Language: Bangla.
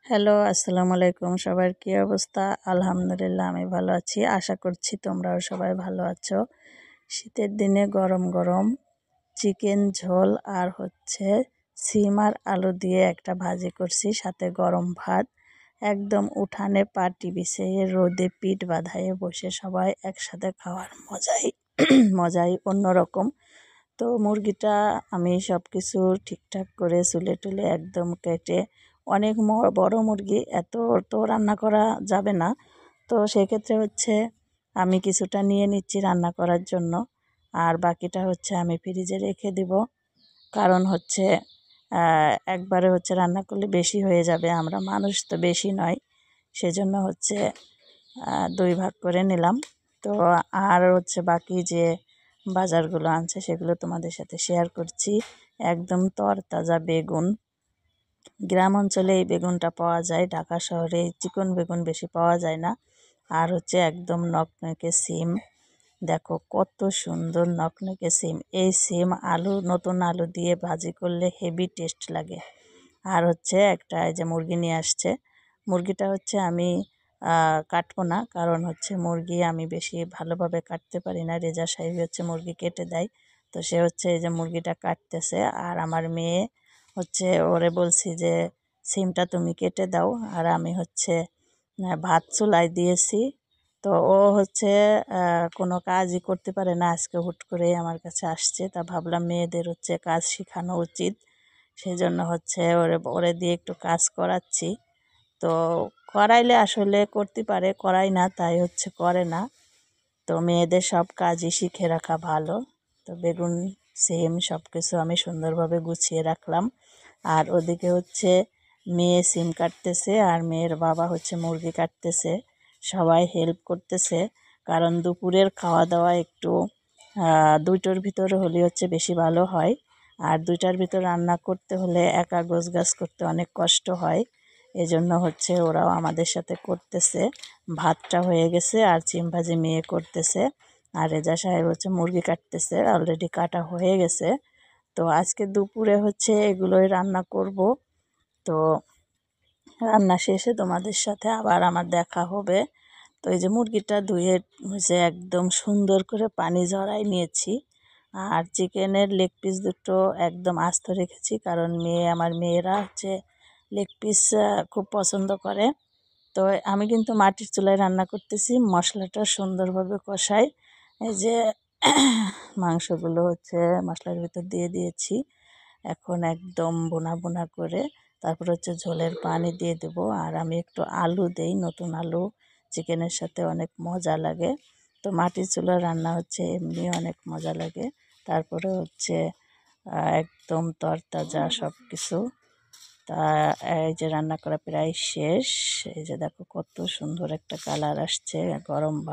হ্যালো, আসসালামু আলাইকুম। সবার কি অবস্থা? আলহামদুলিল্লাহ আমি ভালো আছি। আশা করছি তোমরাও সবাই ভালো আছো। শীতের দিনে গরম গরম চিকেন ঝোল আর হচ্ছে সিম আর আলু দিয়ে একটা ভাজি করছি, সাথে গরম ভাত। একদম উঠানে পাটি বিছিয়ে রোদে পিঠ বাঁধায়ে বসে সবাই একসাথে খাওয়ার মজাই মজাই অন্যরকম। তো মুরগিটা আমি সব কিছু ঠিকঠাক করে চুলে টুলে একদম কেটে, অনেক বড় মুরগি, এত তো রান্না করা যাবে না। তো সেক্ষেত্রে হচ্ছে আমি কিছুটা নিয়ে নিচ্ছি রান্না করার জন্য, আর বাকিটা হচ্ছে আমি ফ্রিজে রেখে দিব। কারণ হচ্ছে একবারে হচ্ছে রান্না করলে বেশি হয়ে যাবে, আমরা মানুষ তো বেশি নয়, সেজন্য হচ্ছে দুই ভাগ করে নিলাম। তো আর হচ্ছে বাকি যে বাজারগুলো আনছে সেগুলো তোমাদের সাথে শেয়ার করছি। একদম তরতাজা বেগুন, গ্রাম অঞ্চলে এই বেগুনটা পাওয়া যায়, ঢাকা শহরে এই চিকন বেগুন বেশি পাওয়া যায় না। আর হচ্ছে একদম নকনকে সিম, দেখো কত সুন্দর নকনকে সিম। এই সিম আলু, নতুন আলু দিয়ে ভাজি করলে হেভি টেস্ট লাগে। আর হচ্ছে একটা এই যে মুরগি নিয়ে আসছে, মুরগিটা হচ্ছে আমি কাটবো না, কারণ হচ্ছে মুরগি আমি বেশি ভালোভাবে কাটতে পারি না, রেজা সাহেব হচ্ছে মুরগি কেটে দেয়। তো সে হচ্ছে এই যে মুরগিটা কাটতেছে, আর আমার মেয়ে হচ্ছে ওরে বলছি যে সিমটা তুমি কেটে দাও, আর আমি হচ্ছে ভাত চুলায় দিয়েছি। তো ও হচ্ছে কোনো কাজই করতে পারে না, আজকে হুট করেই আমার কাছে আসছে, তা ভাবলাম মেয়েদের হচ্ছে কাজ শেখানো উচিত, সেই জন্য হচ্ছে ওরে ওরে দিয়ে একটু কাজ করাচ্ছি। তো করাইলে আসলে করতে পারে, করাই না তাই হচ্ছে করে না। তো মেয়েদের সব কাজই শিখে রাখা ভালো। তো বেগুন, সিম সব কিছু আমি সুন্দরভাবে গুছিয়ে রাখলাম। আর ওদিকে হচ্ছে মেয়ে সিম কাটতেছে, আর মেয়ের বাবা হচ্ছে মুরগি কাটতেছে, সবাই হেল্প করতেছে। কারণ দুপুরের খাওয়া দাওয়া একটু দুইটার ভিতরে হলে হচ্ছে বেশি ভালো হয়। আর দুইটার ভিতর রান্না করতে হলে একা গোছগাছ করতে অনেক কষ্ট হয়, এজন্য হচ্ছে ওরাও আমাদের সাথে করতেছে। ভাতটা হয়ে গেছে, আর চিম ভাজি মেয়ে করতেছে, আর রেজা সাহেব হচ্ছে মুরগি কাটতেছে, অলরেডি কাটা হয়ে গেছে। তো আজকে দুপুরে হচ্ছে এগুলোই রান্না করব। তো রান্না শেষে তোমাদের সাথে আবার আমার দেখা হবে। তো এই যে মুরগিটা ধুয়ে হচ্ছে একদম সুন্দর করে পানি ঝরাই নিয়েছি, আর চিকেনের লেগ পিস দুটো একদম আস্ত রেখেছি, কারণ আমার মেয়েরা হচ্ছে লেগ পিস খুব পছন্দ করে। তো আমি কিন্তু মাটির চুলায় রান্না করতেছি, মশলাটা সুন্দরভাবে কষাই। এই যে মাংসগুলো হচ্ছে মশলার ভিতর দিয়ে দিয়েছি, এখন একদম বোনা বোনা করে তারপর হচ্ছে ঝোলের পানি দিয়ে দেব। আর আমি একটু আলু দেই, নতুন আলু চিকেনের সাথে অনেক মজা লাগে। তো মাটির চুলার রান্না হচ্ছে এমনি অনেক মজা লাগে। তারপরে হচ্ছে একদম তরতাজা সব কিছু। তা এই যে রান্না করা প্রায় শেষ, এই যে দেখো কত সুন্দর একটা কালার আসছে, গরম ভাত।